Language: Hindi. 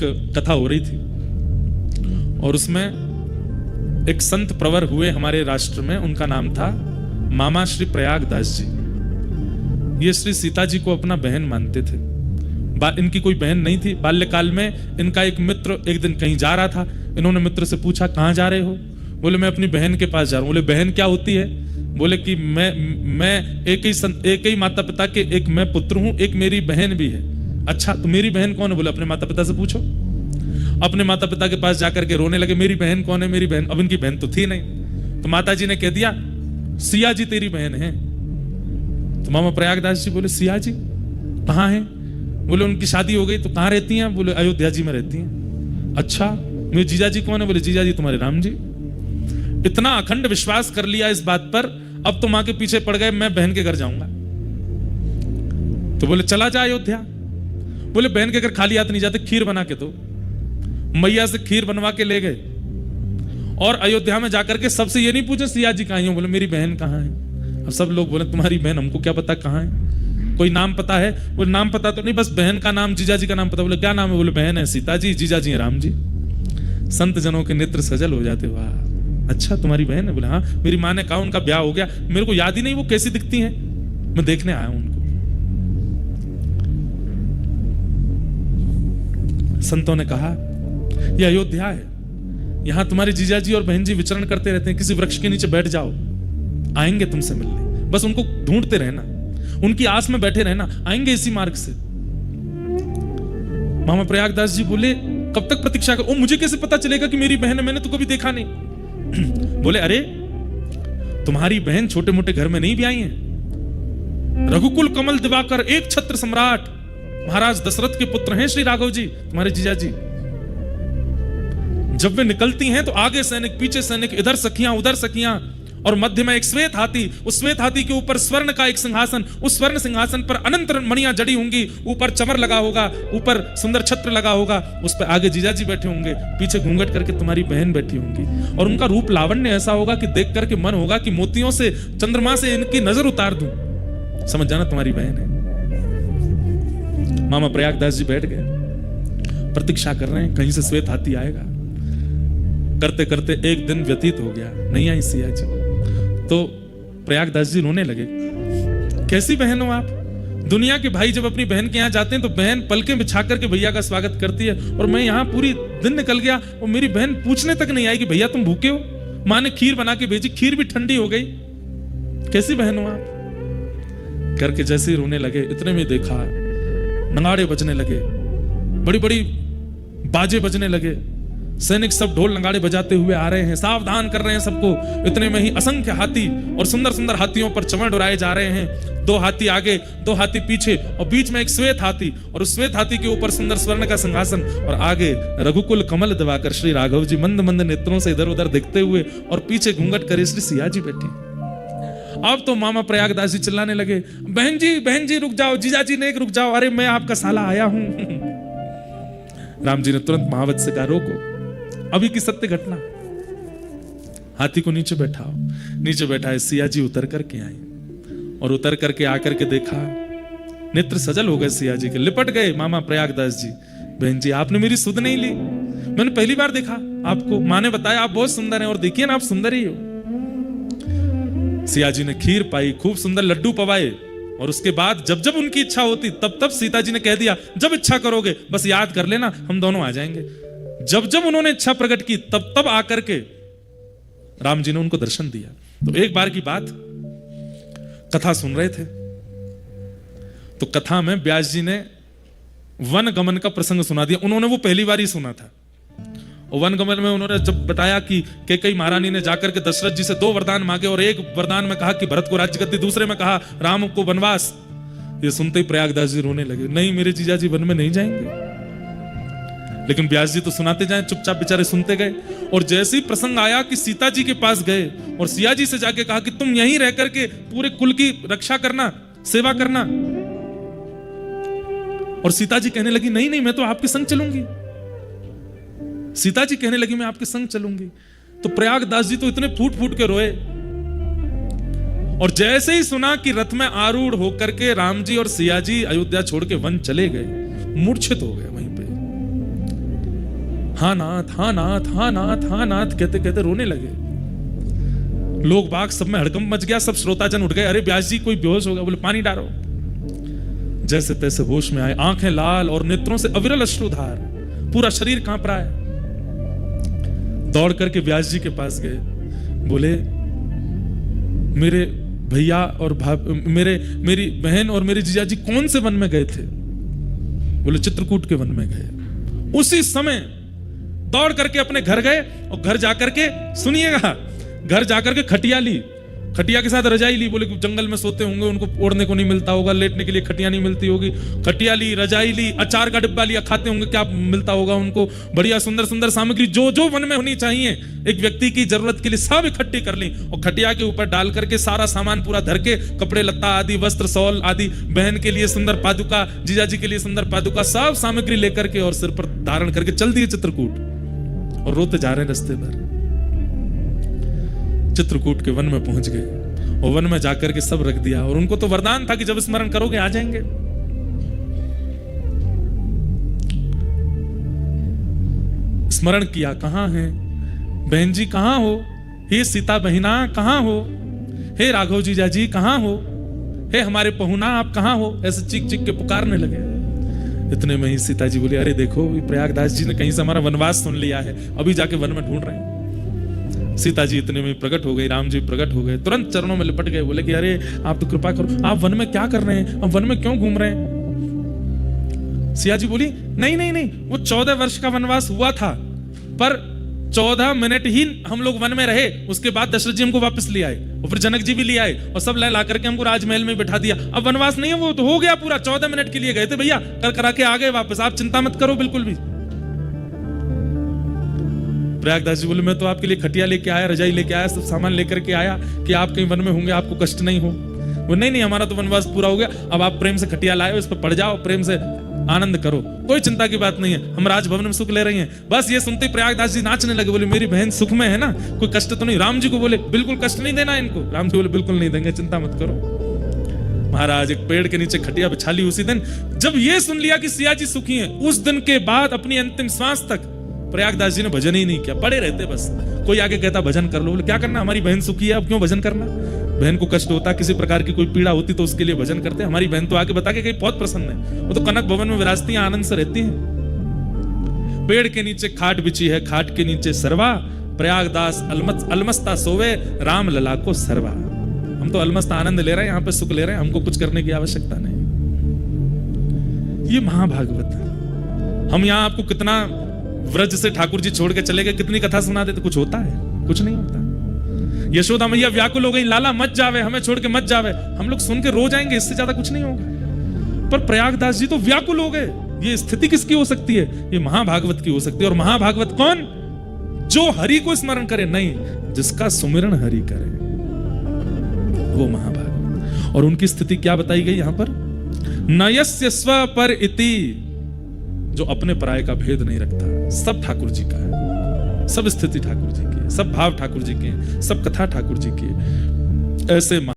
कथा हो रही थी और उसमें एक संत प्रवर हुए हमारे राष्ट्र में, उनका नाम था मामा श्री प्रयागदास जी। ये श्री सीता जी को अपना बहन मानते थे। इनकी कोई बहन नहीं थी। बाल्यकाल में इनका एक मित्र एक दिन कहीं जा रहा था। इन्होंने मित्र से पूछा, कहाँ जा रहे हो? बोले, मैं अपनी बहन के पास जा रहा हूँ। बोले, बहन क्या होती है? बोले कि मैं एक ही माता पिता के, एक मैं पुत्र हूं, एक मेरी बहन भी है। अच्छा, तो मेरी बहन कौन है? बोले, अपने माता पिता से पूछो। अपने माता पिता के पास जाकर के रोने लगे, मेरी बहन कौन है, मेरी बहन। अब इनकी बहन तो थी नहीं। तो माता जी ने कह दिया, सिया जी तेरी बहन है। तो मामा प्रयागदास जी बोले, सिया जी कहाँ है? बोले, उनकी शादी हो गई। तो कहाँ रहती हैं? बोले, अयोध्या जी में रहती हैं। अच्छा, मेरे जीजा जी कौन है? बोले, जीजा जी तुम्हारे राम जी। इतना अखंड विश्वास कर लिया इस बात पर, अब तो मां के पीछे पड़ गए, मैं बहन के घर जाऊंगा। तो बोले, चला जा अयोध्या। बोले, बहन के घर खाली हाथ नहीं जाते, खीर बना के दो। मैया से खीर बनवा के ले गए और अयोध्या में जाकर के सबसे ये नहीं पूछे सिया जी कहाँ हैं? बोले, मेरी बहन कहाँ है? अब सब लोग बोले, तुम्हारी बहन हमको क्या पता कहाँ है? कोई नाम पता है? बोले, नाम पता तो नहीं, बस बहन का नाम, जीजा जी का नाम पता। बोले, क्या नाम है? बोले, बहन है सीता जी, जीजा जी है राम जी। संत जनों के नेत्र सजल हो जाते। वाह, अच्छा तुम्हारी बहन है? बोले, हाँ, मेरी माँ ने कहा उनका ब्याह हो गया, मेरे को याद ही नहीं वो कैसी दिखती हैं, मैं देखने आया हूं उनको। संतों ने कहा, यह अयोध्या है, यहां तुम्हारे जीजा जी और बहन जी विचरण करते रहते हैं, किसी वृक्ष के नीचे बैठ जाओ, आएंगे तुमसे मिलने। बस उनको ढूंढते रहना, उनकी आस में बैठे रहना, आएंगे इसी मार्ग से। मामा प्रयागदास जी बोले, कब तक प्रतीक्षा कर? मुझे कैसे पता चलेगा कि मेरी बहन है? मैंने तो कभी देखा नहीं। बोले, अरे तुम्हारी बहन छोटे मोटे घर में नहीं भी आई है। रघुकुल कमल दिवाकर, एक छत्र सम्राट महाराज दशरथ के पुत्र हैं श्री राघव जी, तुम्हारे जीजा जी। जब वे निकलती हैं तो आगे सैनिक, पीछे सैनिक, इधर सखियां, उधर सखियां, और मध्य में एक श्वेत हाथी। उस श्वेत हाथी के ऊपर स्वर्ण का एक सिंहासन, उस स्वर्ण सिंहासन पर अनंत मणियां जड़ी होंगी, ऊपर चमर लगा होगा, ऊपर सुंदर छत्र लगा होगा, उस पर आगे जीजा जी बैठे होंगे, पीछे घूंघट करके तुम्हारी बहन बैठी होंगी, और उनका रूप लावण्य ऐसा होगा कि देख करके मन होगा कि मोतियों से, चंद्रमा से इनकी नजर उतार दूं, समझ जाना तुम्हारी बहन है। मामा प्रयागदास जी बैठ गए, प्रतीक्षा कर रहे हैं कहीं से श्वेत हाथी आएगा। करते करते एक दिन व्यतीत हो गया, नहीं आई सिया जी। तो प्रयागदास जी रोने लगे, कैसी बहन हो आप? दुनिया के भाई जब अपनी बहन के यहाँ जाते हैं तो बहन पलकें बिछा करके भैया का स्वागत करती है, और मैं यहाँ पूरी दिन निकल गया और मेरी बहन पूछने तक नहीं आई कि भैया तुम भूखे हो? माँ ने खीर बना के भेजी, खीर भी ठंडी हो गई, कैसी बहन हो आप? करके जैसे ही रोने लगे, इतने में देखा नगाड़े बजने लगे, बड़ी बड़ी बाजे बजने लगे, सैनिक सब ढोल नगाड़े बजाते हुए आ रहे हैं, सावधान कर रहे हैं सबको। इतने में ही असंख्य हाथी और सुंदर सुंदर हाथियों पर चमर डुराए जा रहे हैं, 2 हाथी आगे, 2 हाथी पीछे, और बीच में एक श्वेत हाथी, और उस श्वेत हाथी के ऊपर सुंदर स्वर्ण का सिंहासन, और आगे रघुकुल कमल दिवाकर श्री राघव जी मंद मंद नेत्रों से इधर उधर देखते हुए, और पीछे घूंघट करे श्री सिया जी बैठे। अब तो मामा प्रयागदास जी चिल्लाने लगे, बहन जी रुक जाओ, जीजा जी ने रुक जाओ, अरे मैं आपका साला आया हूं। राम जी ने तुरंत महावत से कहा, रोको, अभी की सत्य घटना। हाथी को नीचे बैठाओ। नीचे बैठा है, सिया जी उतर करके आई, और उतर करके आकर के देखा, नेत्र सजल हो गए सिया जी के, लिपट गए मामा प्रयागदास जी। बहन जी आपने मेरी सुध नहीं ली, मैंने पहली बार देखा आपको, माँ ने बताया आप बहुत सुंदर हैं, और देखिए ना आप सुंदर ही हो। सिया जी ने खीर पाई, खूब सुंदर लड्डू पवाए, और उसके बाद जब जब उनकी इच्छा होती तब तब सीता जी ने कह दिया, जब इच्छा करोगे बस याद कर लेना, हम दोनों आ जाएंगे। जब जब उन्होंने इच्छा प्रकट की तब तब आकर के राम जी ने उनको दर्शन दिया। तो एक बार की बात, कथा सुन रहे थे, तो कथा में व्यास जी ने वन गमन का प्रसंग सुना दिया। उन्होंने वो पहली बार ही सुना था, और वन गमन में उन्होंने जब बताया कि कैकेयी महारानी ने जाकर के दशरथ जी से 2 वरदान मांगे, और एक वरदान में कहा कि भरत को राज्य गद्दी, दूसरे में कहा राम को वनवास। ये सुनते ही प्रयागदास जी रोने लगे, नहीं मेरे जीजा जी वन में नहीं जाएंगे। लेकिन व्यास जी तो सुनाते जाए, चुपचाप बेचारे सुनते गए। और जैसे ही प्रसंग आया कि सीता जी के पास गए और सिया जी से जाके कहा कि तुम यहीं रह करके पूरे कुल की रक्षा करना, सेवा करना, और सीता जी कहने लगी नहीं नहीं मैं तो आपके संग चलूंगी। सीता जी कहने लगी मैं आपके संग चलूंगी। तो प्रयागदास जी तो इतने फूट फूट के रोए, और जैसे ही सुना कि रथ में आरूढ़ होकर के राम जी और सिया जी अयोध्या छोड़ के वन चले गए, मूर्छित हो गए वहीं पे। हाँ नाथ, हाँ नाथ, हाँ नाथ, हाँ नाथ कहते कहते रोने लगे। लोग बाग सब में हड़कंप मच गया, सब श्रोताजन उठ गए, अरे व्यास जी कोई बेहोश हो गया, बोले पानी डालो। जैसे तैसे होश में आए, आंखें लाल और नेत्रों से अविरल अश्रुधार, पूरा शरीर कांप रहा है। दौड़ करके व्यास जी के पास गए, बोले मेरे भैया और मेरी बहन और मेरे जीजा जी कौन से वन में गए थे? बोले चित्रकूट के वन में गए। उसी समय दौड़ करके अपने घर गए और घर जाकर के, सुनिएगा, घर जाकर के खटिया ली, खटिया के साथ रजाई ली। बोले जंगल में सोते होंगे, उनको ओढ़ने को नहीं मिलता होगा, लेटने के लिए खटिया नहीं मिलती होगी। खटिया ली, रजाई ली, अचार का डिब्बा लिया, खाते होंगे, क्या मिलता होगा उनको, बढ़िया सुंदर सुंदर सामग्री जो जो वन में होनी चाहिए एक व्यक्ति की जरूरत के लिए सब इकट्ठी कर ली और खटिया के ऊपर डाल करके सारा सामान पूरा धर के, कपड़े लत्ता आदि, वस्त्र सौल आदि, बहन के लिए सुंदर पादुका, जीजा जी के लिए सुंदर पादुका, सब सामग्री लेकर के और सिर पर धारण करके चल दिए चित्रकूट। और रोते जा रहे रास्ते भर। चित्रकूट के वन में पहुंच गए और वन में जाकर के सब रख दिया। और उनको तो वरदान था कि जब स्मरण करोगे आ जाएंगे। स्मरण किया, कहां है बहन जी, कहां हो? हे सीता बहिना कहां हो? हे राघव जीजा जी कहां हो? हे हमारे पहुना आप कहां हो? ऐसे चीख चीख के पुकारने लगे। इतने में ही सीता जी बोली, अरे देखो प्रयागदास जी ने कहीं से हमारा वनवास सुन लिया है, अभी जाके वन में ढूंढ रहे हैं। सीता जी इतने में प्रकट हो गई, राम जी प्रकट हो गए, तुरंत चरणों में लिपट गए, बोले कि अरे आप तो कृपा करो, आप वन में क्या कर रहे हैं, आप वन में क्यों घूम रहे हैं? सिया जी बोली, नहीं नहीं नहीं, वो 14 वर्ष का वनवास हुआ था, पर 14 मिनट ही हम लोग वन में रहे, उसके बाद दशरथ जी हमको वापस ले आए और फिर जनक जी भी ले आए और सब ला करके हमको राजमहल में बैठा दिया। अब वनवास नहीं है, वो तो हो गया पूरा, 14 मिनट के लिए गए थे भैया, कर करा के आ गए वापस, आप चिंता मत करो बिल्कुल भी। प्रयागदास जी बोले, मैं तो आपके लिए खटिया लेके आया, रजाई लेके आया, सब सामान लेकर के आया कि आप कहीं वन में होंगे, आपको कष्ट नहीं हो। वो नहीं नहीं, हमारा तो वनवास पूरा हो गया, अब आप प्रेम से खटिया लाए हो, इस पर पड़ जाओ, प्रेम से आनंद करो, कोई चिंता की बात नहीं है, हम राजभवन में सुख ले रही हैं। बस ये सुनते प्रयागदास जी नाचने लगे, बोले मेरी बहन सुख में है ना, कोई कष्ट तो नहीं? राम जी को बोले बिल्कुल कष्ट नहीं देना इनको। राम जी बोले बिल्कुल नहीं देंगे, चिंता मत करो। महाराज एक पेड़ के नीचे खटिया बिछा ली। उसी दिन जब ये सुन लिया कि सिया जी सुखी हैं, उस दिन के बाद अपनी अंतिम श्वास तक प्रयागदास जी ने भजन ही नहीं किया, पड़े रहते बस। कोई आगे कहता भजन कर लो, बोले क्या करना, हमारी बहन सुखी है, अब क्यों भजन करना? बहन को कष्ट होता, किसी प्रकार की कोई पीड़ा होती तो उसके लिए भजन करते। हमारी बहन तो आगे बता के कहीं बहुत प्रसन्न है, वो तो कनक भवन में विराजती हैं, आनंद से रहती हैं। पेड़ के नीचे खाट बिछी है, खाट के नीचे सरवा, प्रयागदास अलमस्ता सोवे, राम लला को सरवा। हम तो अलमस्ता आनंद ले रहे हैं, यहाँ पे सुख ले रहे हैं, हमको कुछ करने की आवश्यकता नहीं। ये महाभागवत है। हम यहाँ आपको कितना व्रज से ठाकुर जी छोड़ के चले गए, कितनी कथा सुना देते, कुछ होता है? कुछ नहीं होता। यशोदा मैया व्याकुल हो गई, लाला मत जावे, हमें छोड़ के मत जावे। हम लोग सुन के रो जाएंगे, इससे ज्यादा कुछ नहीं होगा। पर प्रयागदास जी तो व्याकुल हो गए। ये स्थिति किसकी हो सकती है? ये महाभागवत की हो सकती है। और महाभागवत कौन? जो हरि को स्मरण करे, नहीं, जिसका सुमिरन हरि करे, वो महाभागवत। और उनकी स्थिति क्या बताई गई यहां पर? नयस्य स्व पर इति, जो अपने पराये का भेद नहीं रखता। सब ठाकुर जी का है, सब स्थिति ठाकुर जी की है, सब भाव ठाकुर जी के हैं, सब कथा ठाकुर जी की है। ऐसे